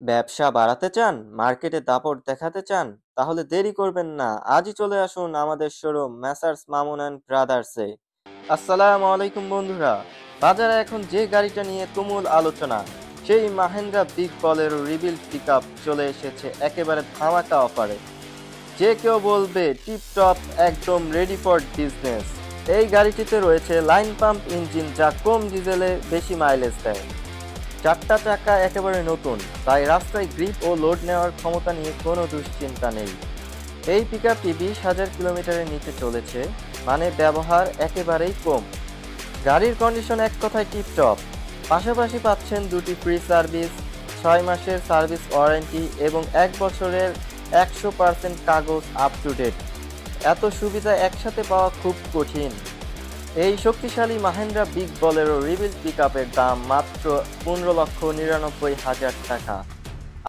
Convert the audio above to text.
ব্যবসা বাড়াতে চান, মার্কেটে দাপট দেখাতে চান? তাহলে দেরি করবেন না, আজই চলে আসুন আমাদের শোরুম মেসার্স মামুন অ্যান্ড ব্রাদার্সে। আসসালামু আলাইকুম বন্ধুরা। বাজারে এখন যে গাড়িটা নিয়ে তুমুল আলোচনা, সেই Mahindra big Bolero rebuild pickup চলে এসেছে একেবারে ধামাকা অফারে। যে কেউ বলবে টিপ টপ, একদম রেডি ফর বিজনেস। এই গাড়িটিতে রয়েছে লাইন পাম্প ইঞ্জিন, যা কম ডিজেলে বেশি মাইলেজ দেয়। চারটা চাকা একেবারে নতুন, তাই রাস্তায় গ্রিপ ও লোড নেওয়ার ক্ষমতা নিয়ে কোনো দুশ্চিন্তা নেই। এই পিকআপটি 20,000 কিলোমিটারের নিচে চলেছে, মানে ব্যবহার একেবারেই কম। গাড়ির কন্ডিশন এক কথায় টিপটপ। পাশাপাশি পাচ্ছেন দুটি ফ্রি সার্ভিস, 6 মাসের সার্ভিস ওয়ারেন্টি এবং 1 বছরের 100% কাগজ আপ টু ডেট। এত সুবিধা একসাথে পাওয়া খুব কঠিন। এই শক্তিশালী মাহেন্দ্রা বিগ বলেরো রিবিল্ড পিকআপের দাম মাত্র 15,99,000 টাকা।